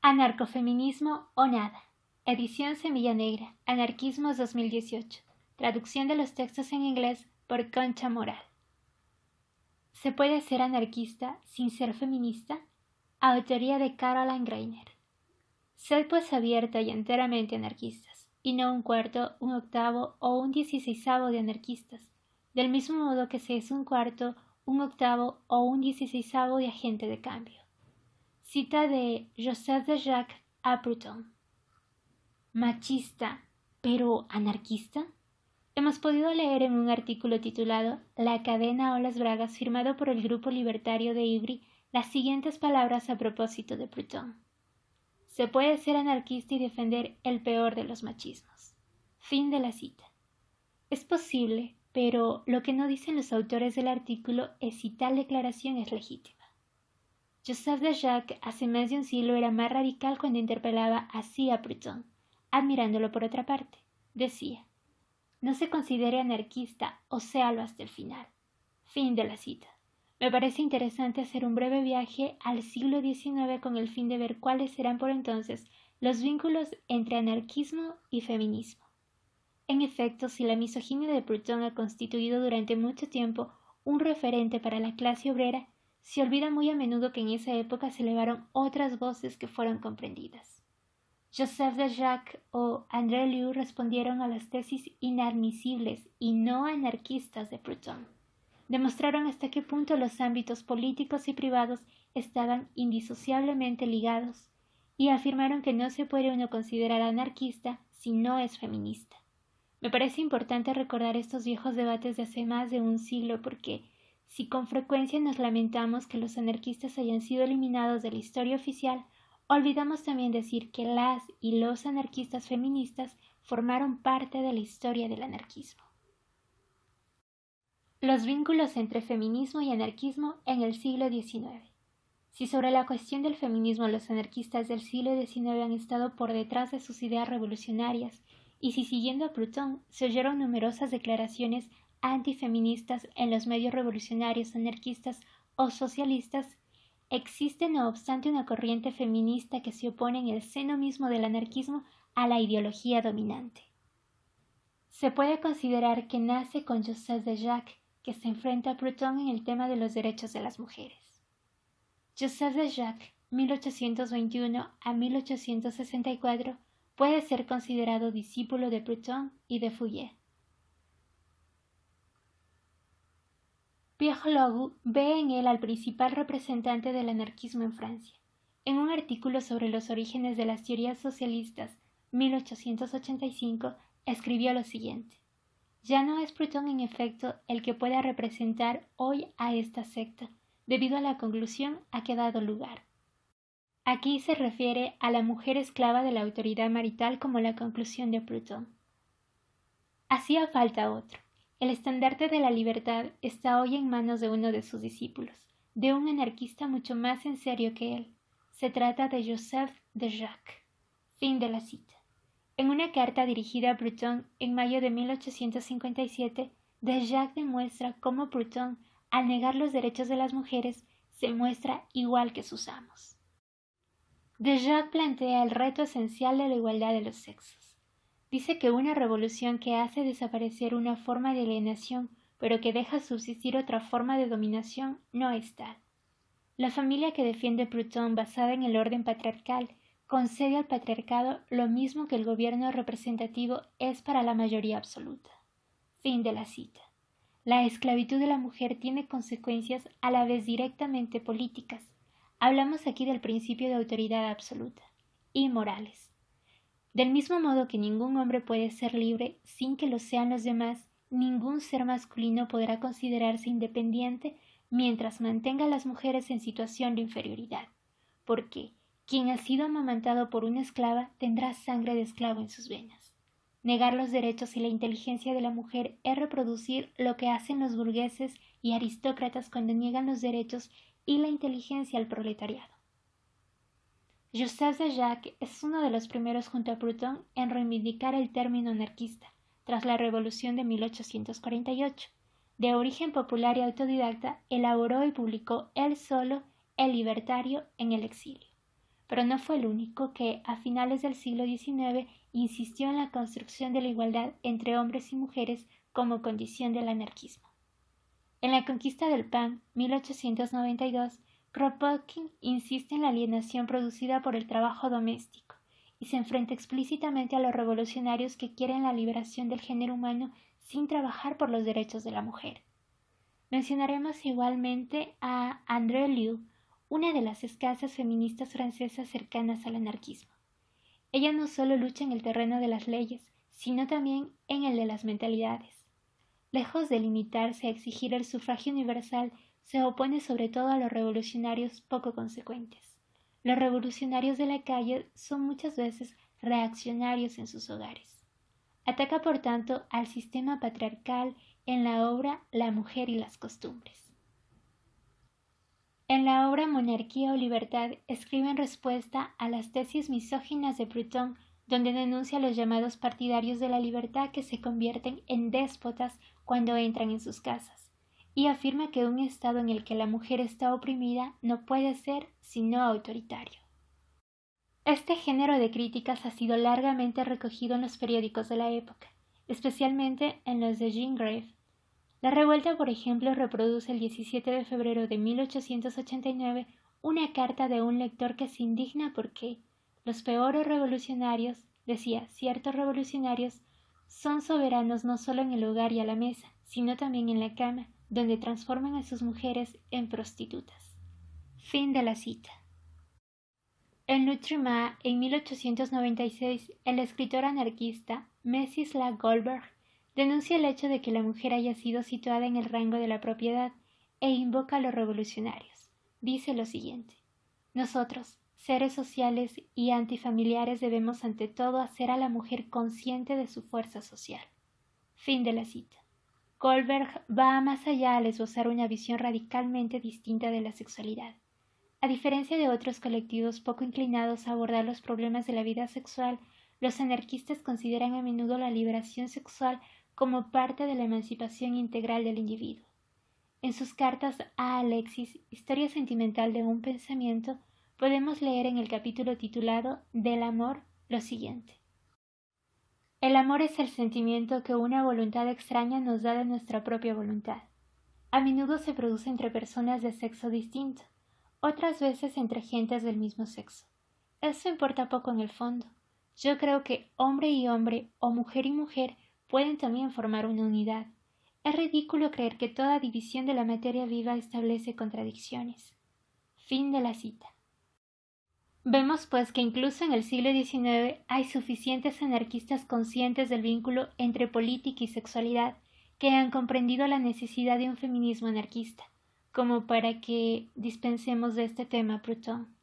Anarcofeminismo o nada. Edición Semilla Negra. Anarquismos 2018. Traducción de los textos en inglés por Concha Moral. ¿Se puede ser anarquista sin ser feminista? Autoría de Caroline Greiner. Sed pues abierta y enteramente anarquistas, y no un cuarto, un octavo o un 16avo de anarquistas, del mismo modo que se es un cuarto, un octavo o un 16avo de agente de cambio. Cita de Joseph de Jacques a Proudhon. Machista, pero anarquista. Hemos podido leer en un artículo titulado La cadena o las bragas, firmado por el grupo libertario de Ivry, las siguientes palabras a propósito de Proudhon. Se puede ser anarquista y defender el peor de los machismos. Fin de la cita. Es posible, pero lo que no dicen los autores del artículo es si tal declaración es legítima. Joseph de Jacques hace más de un siglo era más radical cuando interpelaba así a Proudhon, admirándolo por otra parte. Decía: no se considere anarquista o séalo hasta el final. Fin de la cita. Me parece interesante hacer un breve viaje al siglo XIX con el fin de ver cuáles serán por entonces los vínculos entre anarquismo y feminismo. En efecto, si la misoginia de Proudhon ha constituido durante mucho tiempo un referente para la clase obrera, se olvida muy a menudo que en esa época se elevaron otras voces que fueron comprendidas. Joseph de Jacques o André Liu respondieron a las tesis inadmisibles y no anarquistas de Proudhon. Demostraron hasta qué punto los ámbitos políticos y privados estaban indisociablemente ligados y afirmaron que no se puede uno considerar anarquista si no es feminista. Me parece importante recordar estos viejos debates de hace más de un siglo porque, si con frecuencia nos lamentamos que los anarquistas hayan sido eliminados de la historia oficial, olvidamos también decir que las y los anarquistas feministas formaron parte de la historia del anarquismo. Los vínculos entre feminismo y anarquismo en el siglo XIX. Si sobre la cuestión del feminismo los anarquistas del siglo XIX han estado por detrás de sus ideas revolucionarias, y si siguiendo a Proudhon se oyeron numerosas declaraciones antifeministas en los medios revolucionarios anarquistas o socialistas, existe no obstante una corriente feminista que se opone en el seno mismo del anarquismo a la ideología dominante. Se puede considerar que nace con Joseph de Jacques, que se enfrenta a Proudhon en el tema de los derechos de las mujeres. Joseph de Jacques, 1821 a 1864, puede ser considerado discípulo de Proudhon y de Fouillée. Pierre Logu ve en él al principal representante del anarquismo en Francia. En un artículo sobre los orígenes de las teorías socialistas, 1885, escribió lo siguiente: ya no es Proudhon en efecto el que pueda representar hoy a esta secta, debido a la conclusión a que ha dado lugar. Aquí se refiere a la mujer esclava de la autoridad marital como la conclusión de Proudhon. Hacía falta otro. El estandarte de la libertad está hoy en manos de uno de sus discípulos, de un anarquista mucho más en serio que él. Se trata de Joseph de Jacques. Fin de la cita. En una carta dirigida a Proudhon en mayo de 1857, de Jacques demuestra cómo Proudhon, al negar los derechos de las mujeres, se muestra igual que sus amos. De Jacques plantea el reto esencial de la igualdad de los sexos. Dice que una revolución que hace desaparecer una forma de alienación, pero que deja subsistir otra forma de dominación, no es tal. La familia que defiende Proudhon, basada en el orden patriarcal, concede al patriarcado lo mismo que el gobierno representativo es para la mayoría absoluta. Fin de la cita. La esclavitud de la mujer tiene consecuencias a la vez directamente políticas. Hablamos aquí del principio de autoridad absoluta, y morales. Del mismo modo que ningún hombre puede ser libre sin que lo sean los demás, ningún ser masculino podrá considerarse independiente mientras mantenga a las mujeres en situación de inferioridad, porque quien ha sido amamantado por una esclava tendrá sangre de esclavo en sus venas. Negar los derechos y la inteligencia de la mujer es reproducir lo que hacen los burgueses y aristócratas cuando niegan los derechos y la inteligencia al proletariado. Joseph de Jacques es uno de los primeros junto a Proudhon en reivindicar el término anarquista, tras la Revolución de 1848. De origen popular y autodidacta, elaboró y publicó él solo El libertario en el exilio. pero no fue el único que, a finales del siglo XIX, insistió en la construcción de la igualdad entre hombres y mujeres como condición del anarquismo. En la conquista del pan, 1892, Kropotkin insiste en la alienación producida por el trabajo doméstico y se enfrenta explícitamente a los revolucionarios que quieren la liberación del género humano sin trabajar por los derechos de la mujer. Mencionaremos igualmente a André Liu, una de las escasas feministas francesas cercanas al anarquismo. Ella no solo lucha en el terreno de las leyes, sino también en el de las mentalidades. Lejos de limitarse a exigir el sufragio universal, se opone sobre todo a los revolucionarios poco consecuentes. Los revolucionarios de la calle son muchas veces reaccionarios en sus hogares. Ataca, por tanto, al sistema patriarcal en la obra La mujer y las costumbres. En la obra Monarquía o Libertad escribe en respuesta a las tesis misóginas de Proudhon, donde denuncia a los llamados partidarios de la libertad que se convierten en déspotas cuando entran en sus casas, y afirma que un estado en el que la mujer está oprimida no puede ser sino autoritario. Este género de críticas ha sido largamente recogido en los periódicos de la época, especialmente en los de Jean Grave. La revuelta, por ejemplo, reproduce el 17 de febrero de 1889 una carta de un lector que se indigna porque los peores revolucionarios, decía, ciertos revolucionarios, son soberanos no solo en el hogar y a la mesa, sino también en la cama, donde transforman a sus mujeres en prostitutas. Fin de la cita. En L'Outre-mer, en 1896, el escritor anarquista Mstislav Goldberg denuncia el hecho de que la mujer haya sido situada en el rango de la propiedad e invoca a los revolucionarios. Dice lo siguiente: nosotros, seres sociales y antifamiliares, debemos ante todo hacer a la mujer consciente de su fuerza social. Fin de la cita. Goldberg va más allá al esbozar una visión radicalmente distinta de la sexualidad. A diferencia de otros colectivos poco inclinados a abordar los problemas de la vida sexual, los anarquistas consideran a menudo la liberación sexual como parte de la emancipación integral del individuo. En sus cartas a Alexis, Historia sentimental de un pensamiento, podemos leer en el capítulo titulado Del amor lo siguiente: el amor es el sentimiento que una voluntad extraña nos da de nuestra propia voluntad. A menudo se produce entre personas de sexo distinto, otras veces entre gentes del mismo sexo. Eso importa poco en el fondo. Yo creo que hombre y hombre o mujer y mujer pueden también formar una unidad. Es ridículo creer que toda división de la materia viva establece contradicciones. Fin de la cita. Vemos pues que incluso en el siglo XIX hay suficientes anarquistas conscientes del vínculo entre política y sexualidad que han comprendido la necesidad de un feminismo anarquista, como para que dispensemos de este tema Proudhon.